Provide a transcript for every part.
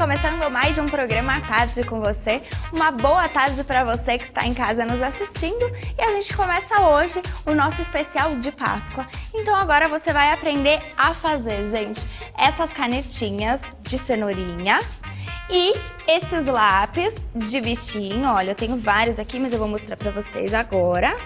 começando mais um programa à tarde com você. Uma boa tarde para você que está em casa nos assistindo. E a gente começa hoje o nosso especial de Páscoa. Então agora você vai aprender a fazer, gente, essas canetinhas de cenourinha e esses lápis de bichinho. Olha, eu tenho vários aqui, mas eu vou mostrar para vocês agora.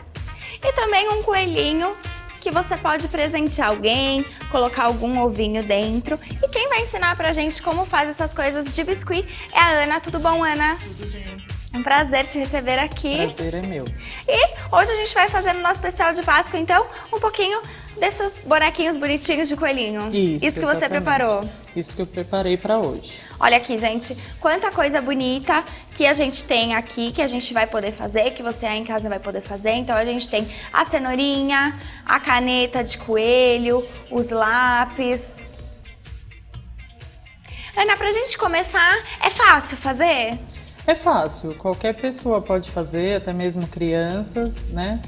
E também um coelhinho que você pode presentear alguém, colocar algum ovinho dentro. E quem vai ensinar pra gente como faz essas coisas de biscuit é a Ana. Tudo bom, Ana? Tudo bem. É um prazer te receber aqui. Prazer é meu. E hoje a gente vai fazer no nosso especial de Páscoa, então, um pouquinho desses bonequinhos bonitinhos de coelhinho. Isso que você exatamente. preparou. Isso que eu preparei pra hoje. Olha aqui, gente, quanta coisa bonita que a gente tem aqui, que a gente vai poder fazer, que você aí em casa vai poder fazer. Então a gente tem a cenourinha, a caneta de coelho, os lápis. Ana, pra gente começar, é fácil fazer? É fácil, qualquer pessoa pode fazer, até mesmo crianças, né?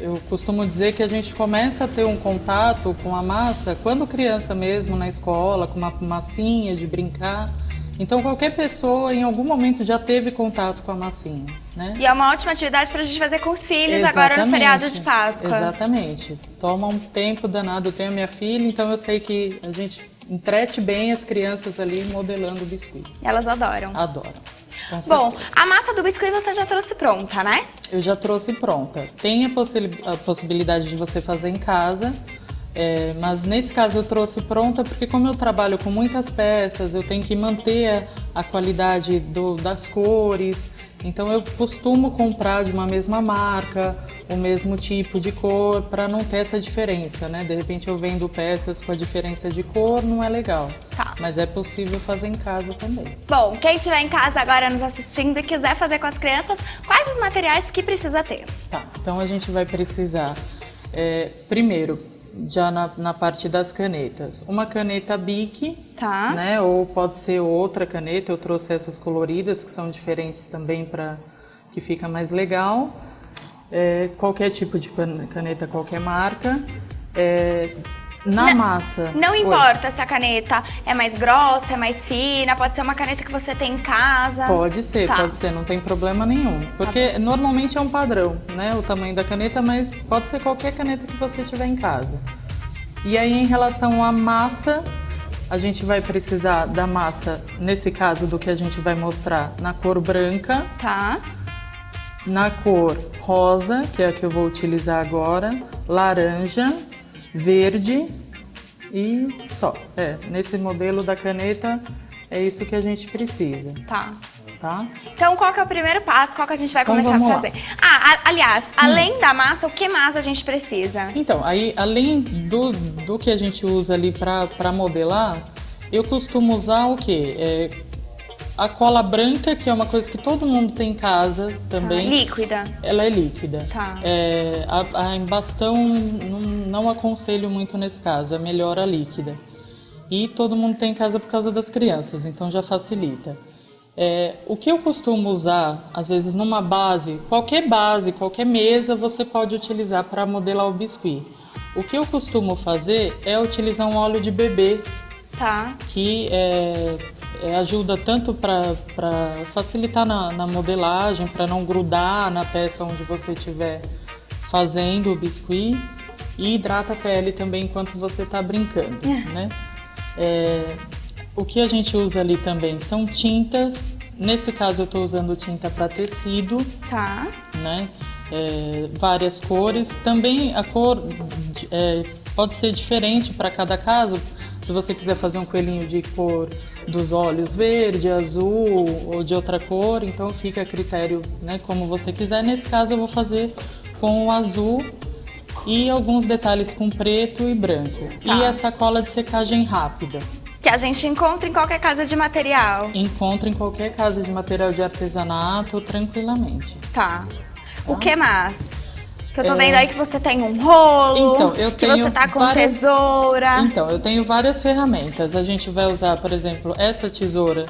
Eu costumo dizer que a gente começa a ter um contato com a massa quando criança mesmo, na escola, com uma massinha de brincar. Então qualquer pessoa em algum momento já teve contato com a massinha, né? E é uma ótima atividade pra gente fazer com os filhos Exatamente. Agora no feriado de Páscoa. Exatamente. Toma um tempo danado, eu tenho a minha filha, então eu sei que a gente entrete bem as crianças ali modelando o biscuit. Elas adoram. Adoram. Bom, a massa do biscuit você já trouxe pronta, né? Eu já trouxe pronta. Tem a possibilidade de você fazer em casa, mas nesse caso eu trouxe pronta porque como eu trabalho com muitas peças, eu tenho que manter a qualidade das cores. Então eu costumo comprar de uma mesma marca, o mesmo tipo de cor, para não ter essa diferença, né? De repente eu vendo peças com a diferença de cor, não é legal. Tá. Mas é possível fazer em casa também. Bom, quem estiver em casa agora nos assistindo e quiser fazer com as crianças, quais os materiais que precisa ter? Tá, então a gente vai precisar, primeiro, já na parte das canetas, uma caneta Bic, Tá. né? Ou pode ser outra caneta, eu trouxe essas coloridas que são diferentes também para que fica mais legal. Qualquer tipo de caneta, qualquer marca. Massa. Não importa se a caneta é mais grossa, é mais fina, pode ser uma caneta que você tem em casa. Pode ser, Tá. não tem problema nenhum. Porque normalmente é um padrão, né? O tamanho da caneta, mas pode ser qualquer caneta que você tiver em casa. E aí, em relação à massa, a gente vai precisar da massa, nesse caso do que a gente vai mostrar, na cor branca, Tá. na cor rosa, que é a que eu vou utilizar agora, laranja, verde e só. Nesse modelo da caneta é isso que a gente precisa, Tá. tá? Então, qual que é o primeiro passo? Qual que a gente vai Então, começar a vamos fazer? Aliás, além da massa, o que mais a gente precisa? Então, aí, além do que a gente usa ali para modelar, eu costumo usar o quê? A cola branca, que é uma coisa que todo mundo tem em casa também. Líquida. Ela é líquida. Tá. A embastão não aconselho muito nesse caso, é melhor a líquida. E todo mundo tem em casa por causa das crianças, então já facilita. O que eu costumo usar, às vezes numa base, qualquer mesa você pode utilizar para modelar o biscuit. O que eu costumo fazer é utilizar um óleo de bebê, Tá. que ajuda tanto para facilitar na modelagem, para não grudar na peça onde você estiver fazendo o biscuit, e hidrata a pele também enquanto você está brincando, né? O que a gente usa ali também são tintas. Nesse caso eu estou usando tinta para tecido, Tá. né? Várias cores. Também a cor pode ser diferente para cada caso. Se você quiser fazer um coelhinho de cor dos olhos verde, azul ou de outra cor, então fica a critério, né, como você quiser. Nesse caso eu vou fazer com o azul e alguns detalhes com preto e branco. Tá. E essa cola de secagem rápida. Que a gente encontra em qualquer casa de material. Encontra em qualquer casa de material de artesanato tranquilamente. Tá. O que mais? Que eu tô vendo aí que você tem um rolo, Então, eu que tenho você tá com várias... tesoura. Então, eu tenho várias ferramentas. A gente vai usar, por exemplo, essa tesoura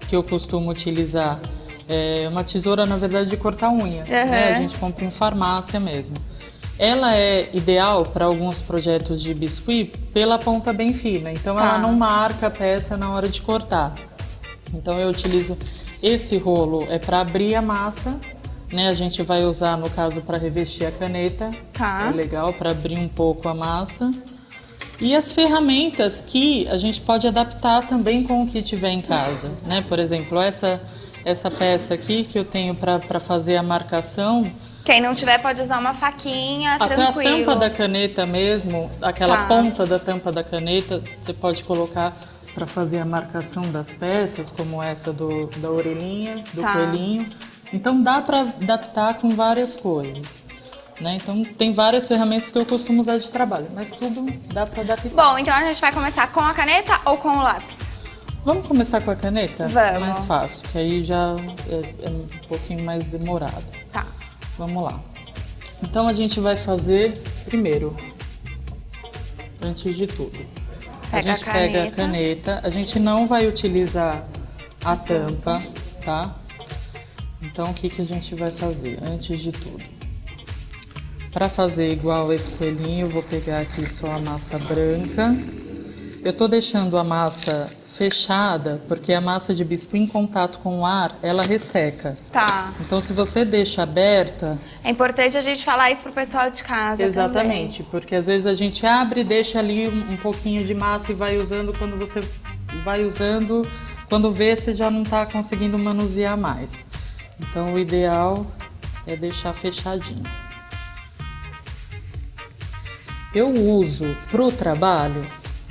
que eu costumo utilizar. É uma tesoura, na verdade, de cortar unha. Né? A gente compra em farmácia mesmo. Ela é ideal para alguns projetos de biscuit pela ponta bem fina. Então, ela não marca a peça na hora de cortar. Então eu utilizo esse rolo para abrir a massa, né? A gente vai usar no caso para revestir a caneta. Tá. É legal para abrir um pouco a massa. E as ferramentas que a gente pode adaptar também com o que tiver em casa, né? Por exemplo, essa peça aqui que eu tenho para fazer a marcação. Quem não tiver pode usar uma faquinha, Até tranquilo. a tampa da caneta mesmo, aquela ponta da tampa da caneta, você pode colocar para fazer a marcação das peças, como essa da orelhinha, do coelhinho. Então dá para adaptar com várias coisas, né? Então tem várias ferramentas que eu costumo usar de trabalho, mas tudo dá para adaptar. Bom, então a gente vai começar com a caneta ou com o lápis? Vamos começar com a caneta? Vamos. É mais fácil, que aí já é um pouquinho mais demorado. Tá. Vamos lá. Então a gente vai fazer primeiro, antes de tudo. A gente pega a caneta, a gente não vai utilizar a tampa, tá? Então o que a gente vai fazer antes de tudo? Para fazer igual esse coelhinho, eu vou pegar aqui só a massa branca. Eu tô deixando a massa fechada, porque a massa de biscuit em contato com o ar, ela resseca. Tá. Então, se você deixa aberta... É importante a gente falar isso pro pessoal de casa. Exatamente, também. porque às vezes a gente abre, deixa ali um pouquinho de massa e vai usando. Quando você vai usando, quando vê, você já não tá conseguindo manusear mais. Então, o ideal é deixar fechadinho. Eu uso pro trabalho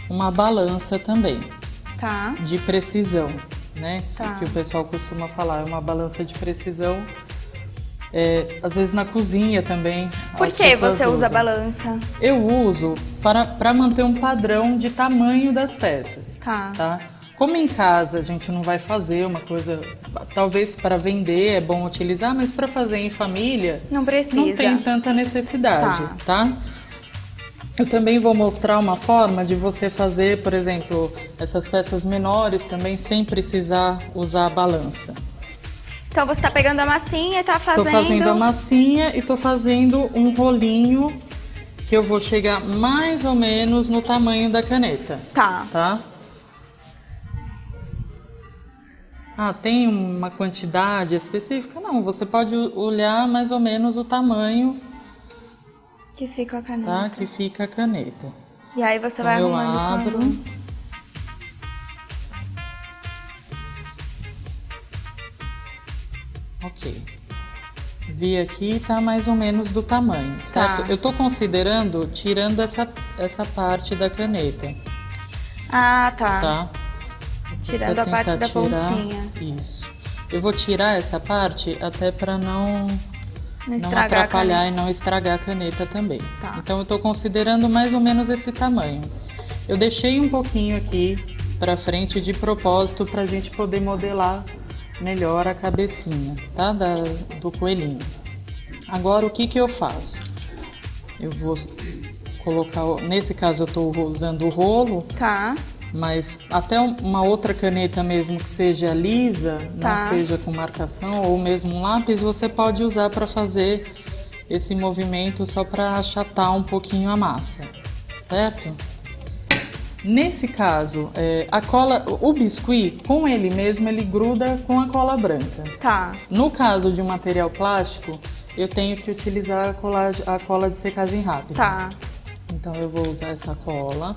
uma balança também, Tá. de precisão, né? Tá. Que o pessoal costuma falar, é uma balança de precisão. Às vezes na cozinha também. Por que você usa balança? Eu uso para manter um padrão de tamanho das peças. Tá. Como em casa a gente não vai fazer uma coisa, talvez para vender é bom utilizar, mas para fazer em família Não precisa. não tem tanta necessidade, tá? Eu também vou mostrar uma forma de você fazer, por exemplo, essas peças menores também sem precisar usar a balança. Então você tá pegando a massinha e tá fazendo... Tô fazendo a massinha e tô fazendo um rolinho que eu vou chegar mais ou menos no tamanho da caneta. Tá? Ah, tem uma quantidade específica? Não, você pode olhar mais ou menos o tamanho... Que fica a caneta. Tá? Que fica a caneta. E aí você vai eu arrumando. abro. Ok. Vi aqui, tá mais ou menos do tamanho, certo? Eu tô considerando tirando essa parte da caneta. Ah, tá. Tá? Tirando a parte da pontinha. Isso. Eu vou tirar essa parte até para não atrapalhar e não estragar a caneta também. Tá. Então eu tô considerando mais ou menos esse tamanho. Eu deixei um pouquinho aqui pra frente de propósito pra gente poder modelar melhor a cabecinha, tá? Do coelhinho. Agora o que eu faço? Eu vou colocar, nesse caso eu tô usando o rolo. Tá. Mas até uma outra caneta mesmo que seja lisa, não seja com marcação, ou mesmo um lápis, você pode usar para fazer esse movimento só para achatar um pouquinho a massa, certo? Nesse caso, a cola, o biscuit, com ele mesmo, ele gruda com a cola branca. Tá. No caso de um material plástico, eu tenho que utilizar a cola de secagem rápida. Tá. Então eu vou usar essa cola.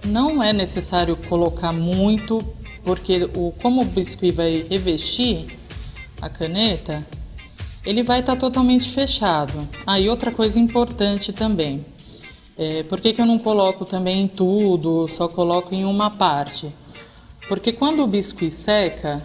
Não é necessário colocar muito, porque como o biscuit vai revestir a caneta, ele vai estar totalmente fechado. E outra coisa importante também, por que eu não coloco também em tudo, só coloco em uma parte? Porque quando o biscuit seca,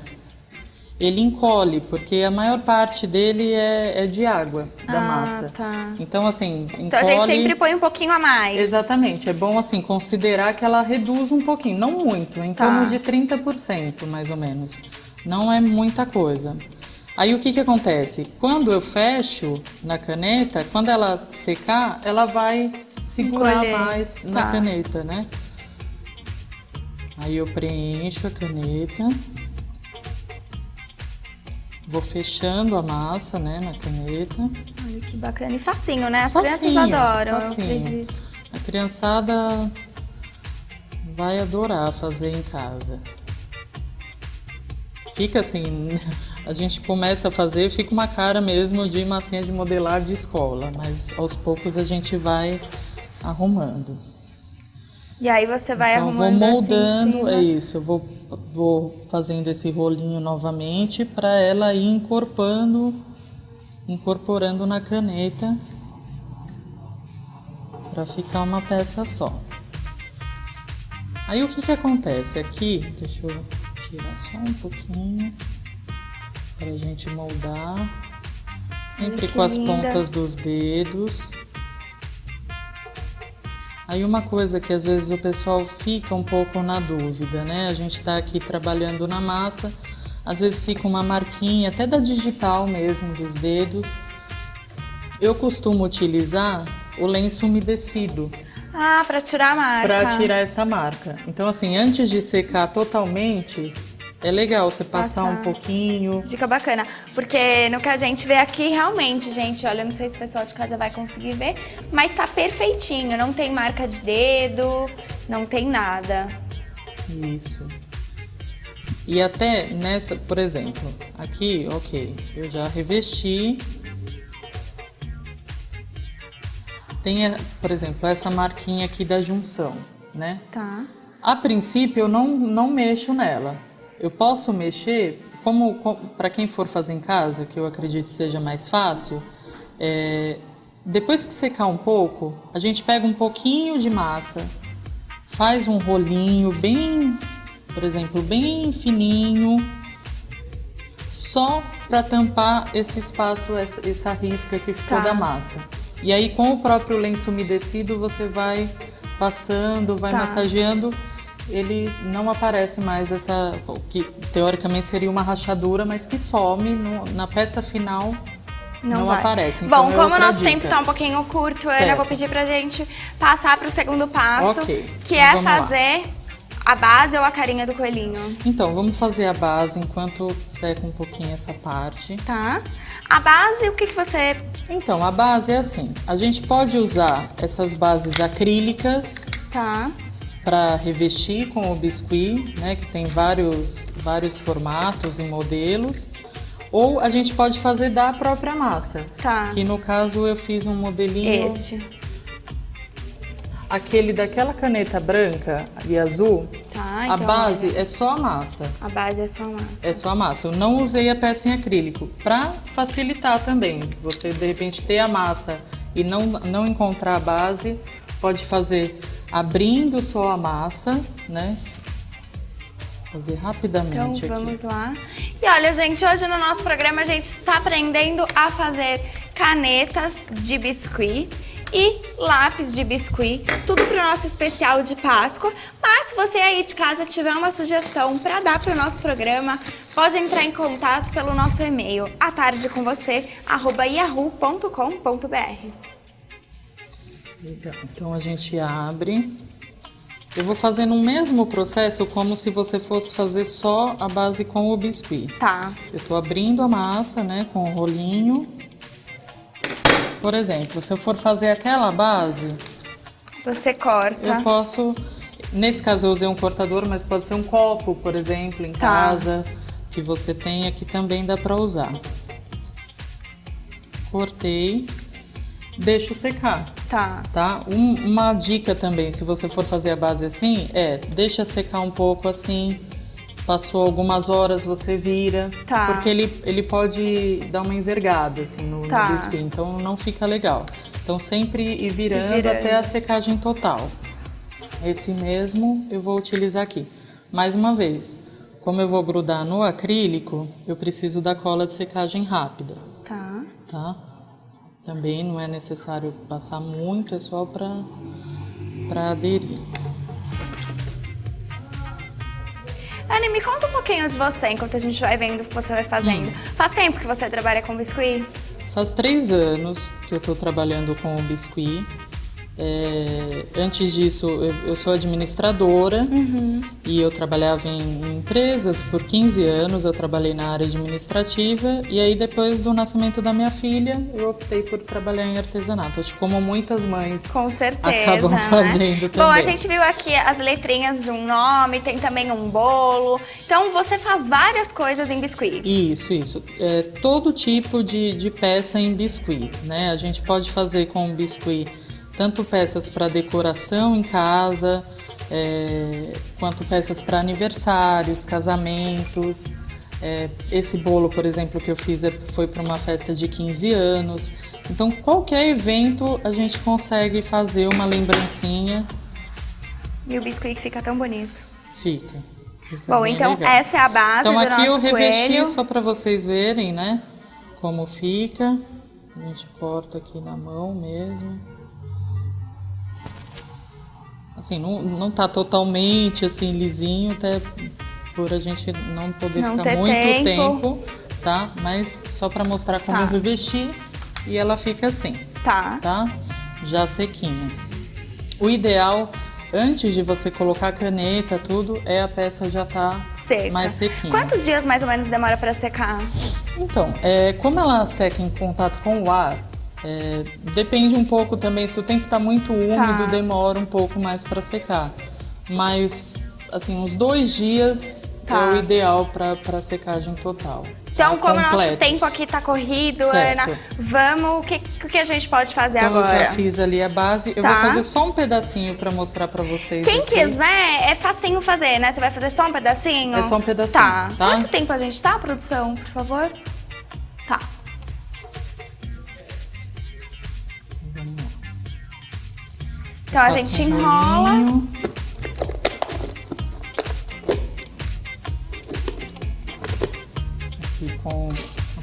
ele encolhe, porque a maior parte dele é de água, da massa. Tá. Então, assim, encolhe... Então a gente sempre põe um pouquinho a mais. Exatamente. É bom, assim, considerar que ela reduz um pouquinho, não muito, em torno de 30%, mais ou menos. Não é muita coisa. Aí, o que acontece? Quando eu fecho na caneta, quando ela secar, ela vai segurar mais na caneta, né? Aí eu preencho a caneta. Vou fechando a massa, né, na caneta. Olha que bacana. E facinho, né? As Facinho, crianças adoram, facinho. eu acredito. A criançada vai adorar fazer em casa. Fica assim, a gente começa a fazer, fica uma cara mesmo de massinha de modelar de escola, mas aos poucos a gente vai arrumando. E aí você vai Então, arrumando vou moldando, assim em cima. é isso, eu vou fazendo esse rolinho novamente para ela ir incorporando na caneta para ficar uma peça só. Aí o que acontece aqui, deixa eu tirar só um pouquinho para a gente moldar, sempre com as pontas dos dedos. Aí uma coisa que às vezes o pessoal fica um pouco na dúvida, né? A gente tá aqui trabalhando na massa, às vezes fica uma marquinha, até da digital mesmo, dos dedos. Eu costumo utilizar o lenço umedecido. Ah, para tirar a marca. Para tirar essa marca. Então assim, antes de secar totalmente, é legal você passar um pouquinho. Dica bacana, porque no que a gente vê aqui, realmente, gente, olha, não sei se o pessoal de casa vai conseguir ver, mas tá perfeitinho, não tem marca de dedo, não tem nada. Isso. E até nessa, por exemplo, aqui, ok, eu já revesti. Tem, por exemplo, essa marquinha aqui da junção, né? Tá. A princípio, eu não mexo nela. Eu posso mexer, como para quem for fazer em casa, que eu acredito que seja mais fácil, depois que secar um pouco, a gente pega um pouquinho de massa, faz um rolinho bem, por exemplo, bem fininho, só para tampar esse espaço, essa risca que ficou da massa. E aí com o próprio lenço umedecido você vai passando, vai massageando, ele não aparece mais essa, que teoricamente seria uma rachadura, mas que some na peça final. Não aparece. Então, bom, como o nosso tempo tá um pouquinho curto, eu vou pedir pra gente passar pro segundo passo, que é fazer a base ou a carinha do coelhinho. Então, vamos fazer a base enquanto seca um pouquinho essa parte. Tá. A base, o que você... Então, a base é assim, a gente pode usar essas bases acrílicas. Tá. Para revestir com o biscuit, né, que tem vários formatos e modelos. Ou a gente pode fazer da própria massa. Tá. Que no caso eu fiz um modelinho... Aquele daquela caneta branca e azul, tá, então a base é só a massa. A base é só a massa. É só a massa. Eu não usei a peça em acrílico, para facilitar também. Você, de repente, ter a massa e não encontrar a base, pode fazer abrindo só a massa, né? Fazer rapidamente então, vamos aqui. lá. E olha, gente, hoje no nosso programa a gente está aprendendo a fazer canetas de biscuit e lápis de biscuit, tudo para o nosso especial de Páscoa. Mas se você aí de casa tiver uma sugestão para dar para o nosso programa, pode entrar em contato pelo nosso e-mail atardecomvocê@yahoo.com.br. Legal. Então a gente abre. Eu vou fazendo o mesmo processo como se você fosse fazer só a base com o biscuit. Tá. Eu tô abrindo a massa, né, com o rolinho. Por exemplo, se eu for fazer aquela base, você corta. eu posso, nesse caso eu usei um cortador, mas pode ser um copo, por exemplo, em casa, que você tenha, que também dá para usar. Cortei, deixo secar. Tá? Uma dica também, se você for fazer a base assim, deixa secar um pouco assim. Passou algumas horas, você vira, porque ele pode dar uma envergada assim, no biscuit, então não fica legal. Então sempre ir virando até a secagem total. Esse mesmo eu vou utilizar aqui. Mais uma vez, como eu vou grudar no acrílico, eu preciso da cola de secagem rápida. Tá? Também não é necessário passar muito, é só para aderir. Anny, me conta um pouquinho de você, enquanto a gente vai vendo o que você vai fazendo. Faz tempo que você trabalha com biscuit? Faz 3 anos que eu estou trabalhando com o biscuit. Antes disso, eu sou administradora e eu trabalhava em empresas por 15 anos, eu trabalhei na área administrativa e aí depois do nascimento da minha filha, eu optei por trabalhar em artesanato, acho que como muitas mães Com certeza, acabam né? fazendo também. Bom, a gente viu aqui as letrinhas de um nome, tem também um bolo, então você faz várias coisas em biscuit. Isso. Todo tipo de peça em biscuit, né? A gente pode fazer com biscuit tanto peças para decoração em casa, quanto peças para aniversários, casamentos. Esse bolo, por exemplo, que eu fiz foi para uma festa de 15 anos. Então, qualquer evento a gente consegue fazer uma lembrancinha. E o biscuit fica tão bonito. Fica Bom, bem então legal. essa é a base Então, do aqui nosso eu revesti coelho. só para vocês verem, né? Como fica. A gente corta aqui na mão mesmo. Assim, não tá totalmente assim lisinho, até por a gente não poder Não ficar ter muito tempo. tempo, tá? Mas só para mostrar como eu revesti e ela fica assim, tá? Já sequinha. O ideal, antes de você colocar a caneta, tudo, a peça já tá Seca. mais sequinha. Quantos dias mais ou menos demora para secar? Então, como ela seca em contato com o ar, depende um pouco também, se o tempo está muito úmido, demora um pouco mais para secar. Mas, assim, uns 2 dias é o ideal para secagem total. Então, como o nosso Completos. tempo aqui tá corrido, Certo. Ana, vamos, o que a gente pode fazer Então, agora? eu já fiz ali a base. Eu vou fazer só um pedacinho para mostrar para vocês. Quem aqui. quiser, é facinho fazer, né? Você vai fazer só um pedacinho? É só um pedacinho, tá? Quanto tempo a gente tá, produção, por favor? Tá. Então a gente enrola. Rolinho. Aqui com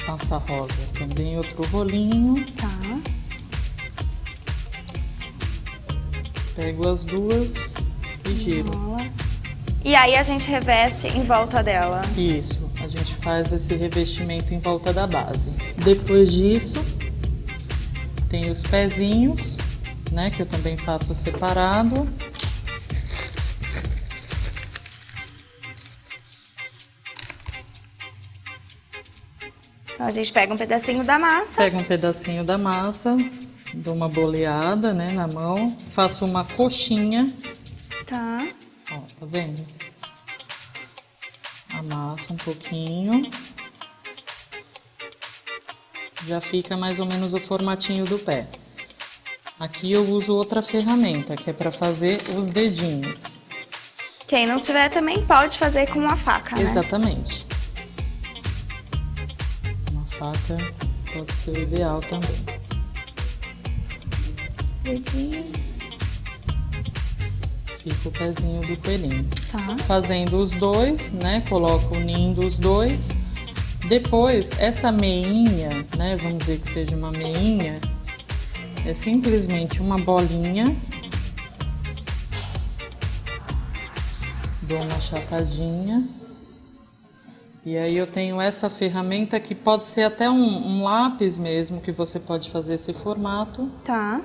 a passa rosa também outro rolinho. Tá. Pego as duas e giro. E aí a gente reveste em volta dela. Isso, a gente faz esse revestimento em volta da base. Depois disso, tem os pezinhos, né, que eu também faço separado. Então a gente pega um pedacinho da massa. Pego um pedacinho da massa, dou uma boleada, né, na mão, faço uma coxinha. Tá. Ó, tá vendo? Amasso um pouquinho. Já fica mais ou menos o formatinho do pé. Aqui eu uso outra ferramenta, que é para fazer os dedinhos. Quem não tiver também pode fazer com uma faca, né? Exatamente. Uma faca pode ser o ideal também. Dedinhos. Fica o pezinho do coelhinho. Tá. Fazendo os dois, né? Coloco unindo os dois. Depois, essa meinha, né? Vamos dizer que seja uma meinha. É simplesmente uma bolinha. Dou uma chatadinha. E aí eu tenho essa ferramenta que pode ser até um lápis mesmo, que você pode fazer esse formato. Tá.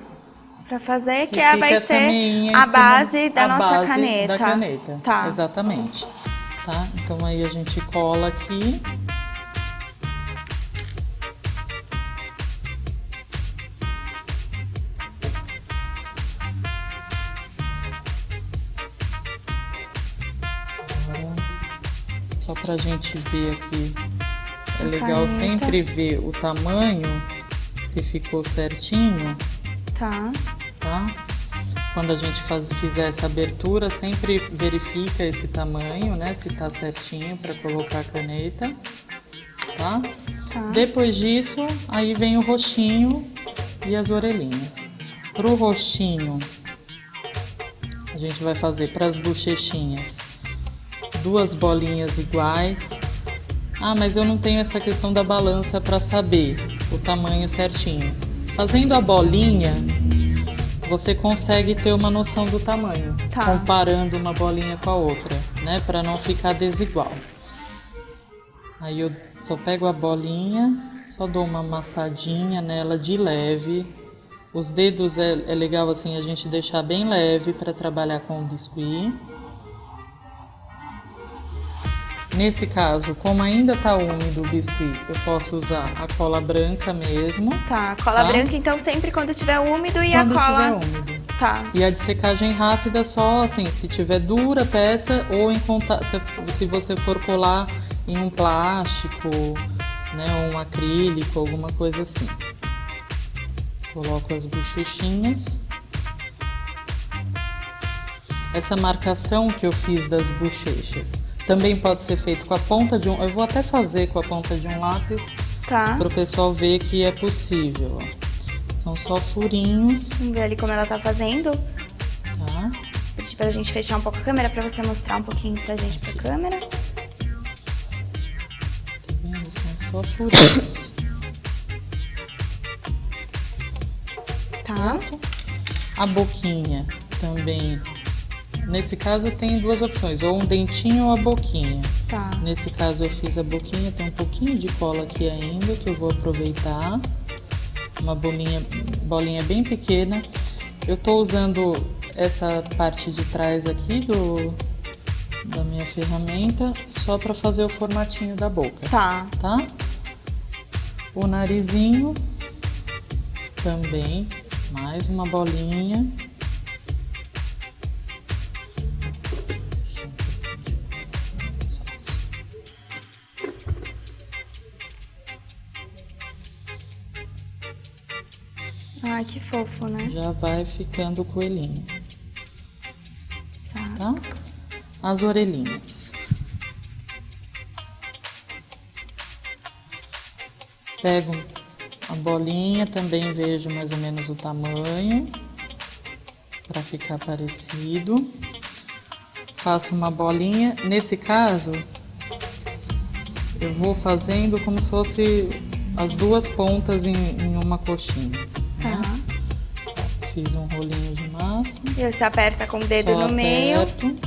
Pra fazer, que E fica vai essa ser meinha em a cima- base da a nossa base caneta. da caneta. Tá. Exatamente. Tá? Então aí a gente cola aqui. Agora, só pra gente ver aqui, é legal caneta. sempre ver o tamanho, se ficou certinho, Tá. tá? Quando a gente fizer essa abertura, sempre verifica esse tamanho, né? Se tá certinho para colocar a caneta, tá? Tá. Depois disso, aí vem o roxinho e as orelhinhas. Pro roxinho, a gente vai fazer para as bochechinhas 2 bolinhas iguais. Ah, mas eu não tenho essa questão da balança para saber o tamanho certinho. Fazendo a bolinha, você consegue ter uma noção do tamanho, Tá. comparando uma bolinha com a outra, né? Para não ficar desigual. Aí eu só pego a bolinha, só dou uma amassadinha nela de leve. Os dedos é legal assim a gente deixar bem leve para trabalhar com o biscuit. Nesse caso, como ainda tá úmido o biscuit, eu posso usar a cola branca mesmo. Tá, cola branca então sempre quando tiver úmido e quando a cola... tiver úmido. Tá. E a de secagem rápida só assim, se tiver dura a peça ou se você for colar em um plástico, né, ou um acrílico, alguma coisa assim. Coloco as bochechinhas. Essa marcação que eu fiz das bochechas também pode ser feito com a ponta de um... Eu vou até fazer com a ponta de um lápis, Tá. para o pessoal ver que é possível. Ó. São só furinhos, Vamos ver ali como ela tá fazendo. tá? Vou pedir pra gente fechar um pouco a câmera pra você mostrar um pouquinho pra gente pra câmera. Tá vendo? São só furinhos. Tá. A boquinha também. Nesse caso tem duas opções, ou um dentinho ou a boquinha. Tá. Nesse caso eu fiz a boquinha, tem um pouquinho de cola aqui ainda que eu vou aproveitar. Uma bolinha bem pequena. Eu tô usando essa parte de trás aqui da minha ferramenta só para fazer o formatinho da boca. Tá. Tá? O narizinho também, mais uma bolinha. Ai, que fofo, né? Já vai ficando o coelhinho. Tá. Tá? As orelhinhas. Pego a bolinha, também vejo mais ou menos o tamanho, para ficar parecido. Faço uma bolinha. Nesse caso, eu vou fazendo como se fosse as duas pontas em uma coxinha. Né? Fiz um rolinho de massa. E você aperta com o dedo Só no meio. aperto,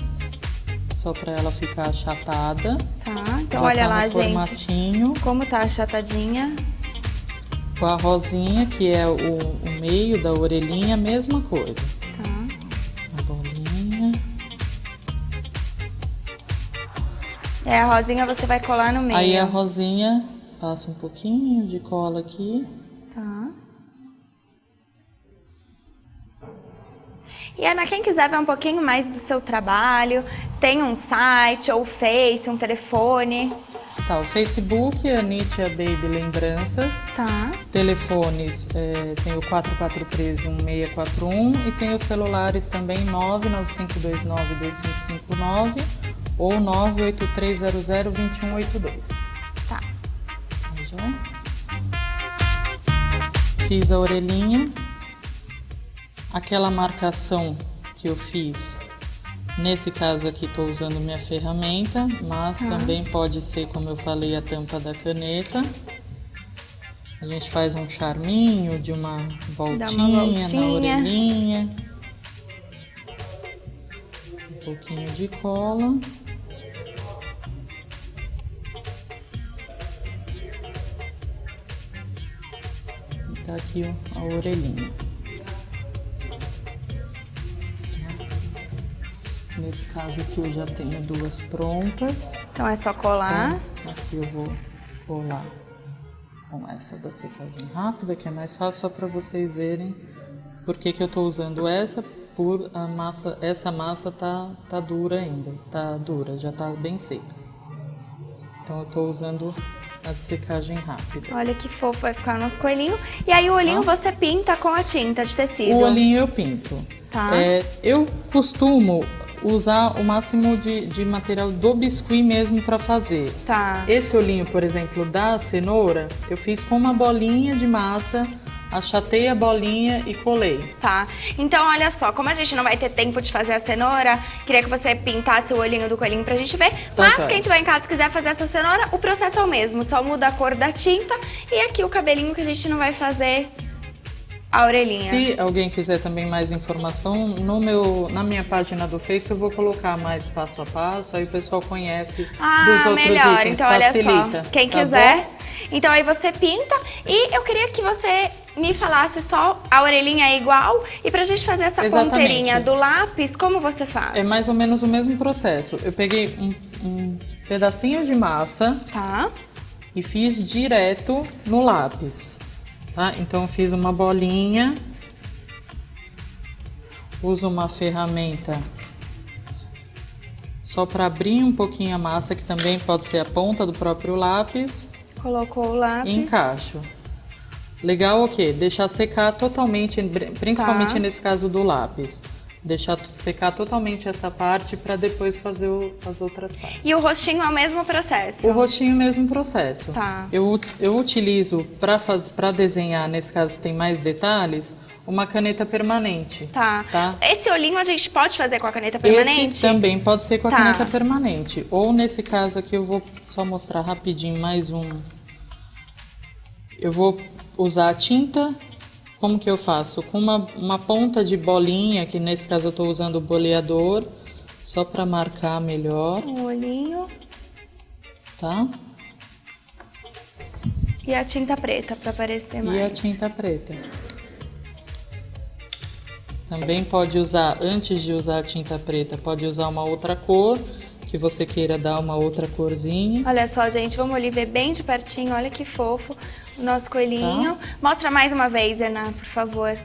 só para ela ficar achatada. Tá, então Já olha tá lá, no gente, formatinho. como tá achatadinha. Com a rosinha, que é o meio da orelhinha, a mesma coisa. Tá. A bolinha. É, a rosinha você vai colar no meio. Aí a rosinha, passa um pouquinho de cola aqui. Tá. E Ana, quem quiser ver um pouquinho mais do seu trabalho, tem um site, ou Face, um telefone. Tá, o Facebook é Anitia Baby Lembranças. Tá. Telefones, tem o 4413-1641 e tem os celulares também 995292559 ou 983002182. Tá. Já. Fiz a orelhinha. Aquela marcação que eu fiz, nesse caso aqui estou usando minha ferramenta, mas também pode ser, como eu falei, a tampa da caneta. A gente faz um charminho de uma voltinha na orelhinha. Um pouquinho de cola. E tá aqui a orelhinha. Nesse caso aqui eu já tenho duas prontas. Então é só colar. Então, aqui eu vou colar com essa da secagem rápida, que é mais fácil, só para vocês verem por que eu tô usando essa. Por a massa, essa massa tá dura ainda, tá dura, já tá bem seca. Então eu tô usando a de secagem rápida. Olha que fofo, vai ficar o nosso coelhinho. E aí o olhinho você pinta com a tinta de tecido. O olhinho eu pinto. Tá. Eu costumo usar o máximo de material do biscuit mesmo para fazer. Tá. Esse olhinho, por exemplo, da cenoura, eu fiz com uma bolinha de massa, achatei a bolinha e colei. Tá. Então, olha só, como a gente não vai ter tempo de fazer a cenoura, queria que você pintasse o olhinho do coelhinho pra gente ver. Tá, Mas joia. quem tiver em casa e quiser fazer essa cenoura, o processo é o mesmo, só muda a cor da tinta e aqui o cabelinho que a gente não vai fazer a orelhinha. Se alguém quiser também mais informação, na minha página do Face eu vou colocar mais passo a passo, aí o pessoal conhece dos outros melhor. itens, Então, facilita. olha só, quem tá quiser. bom? Então aí você pinta e eu queria que você me falasse só a orelhinha é igual e pra gente fazer essa ponteirinha do lápis, como você faz? É mais ou menos o mesmo processo. Eu peguei um pedacinho de massa e fiz direto no lápis, tá? Então eu fiz uma bolinha, uso uma ferramenta só para abrir um pouquinho a massa, que também pode ser a ponta do próprio lápis. Colocou o lápis. E encaixo. Legal o quê? Deixar secar totalmente, principalmente nesse caso do lápis. Deixar secar totalmente essa parte para depois fazer as outras partes. E o rostinho é o mesmo processo? O rostinho é o mesmo processo. Tá. Eu utilizo, para desenhar, nesse caso tem mais detalhes, uma caneta permanente. Tá. Tá? Esse olhinho a gente pode fazer com a caneta permanente? Esse também pode ser com a caneta permanente. Ou nesse caso aqui eu vou só mostrar rapidinho mais um. Eu vou usar a tinta. Como que eu faço? Com uma ponta de bolinha, que nesse caso eu estou usando o boleador, só para marcar melhor. Um olhinho. Tá? E a tinta preta, para aparecer mais. E a tinta preta. Também pode usar, antes de usar a tinta preta, pode usar uma outra cor, que você queira dar uma outra corzinha. Olha só, gente, vamos ali ver bem de pertinho, olha que fofo o nosso coelhinho. Mostra mais uma vez, Ana, por favor.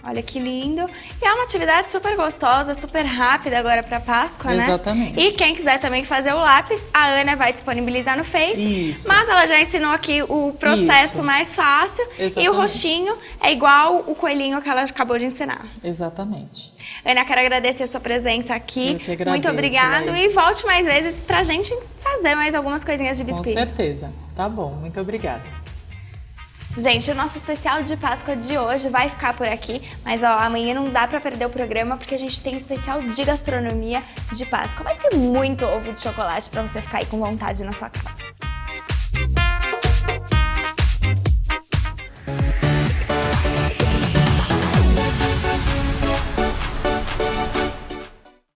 Olha que lindo. E é uma atividade super gostosa, super rápida agora para Páscoa, né? Exatamente. E quem quiser também fazer o lápis, a Ana vai disponibilizar no Face. Isso. Mas ela já ensinou aqui o processo mais fácil. Exatamente. E o rostinho é igual o coelhinho que ela acabou de ensinar. Exatamente. Ana, quero agradecer a sua presença aqui. Eu que agradeço, muito obrigado. Laís. E volte mais vezes pra gente fazer mais algumas coisinhas de biscoito. Com certeza. Tá bom, muito obrigada. Gente, o nosso especial de Páscoa de hoje vai ficar por aqui, mas ó, amanhã não dá pra perder o programa porque a gente tem um especial de gastronomia de Páscoa. Vai ter muito ovo de chocolate pra você ficar aí com vontade na sua casa.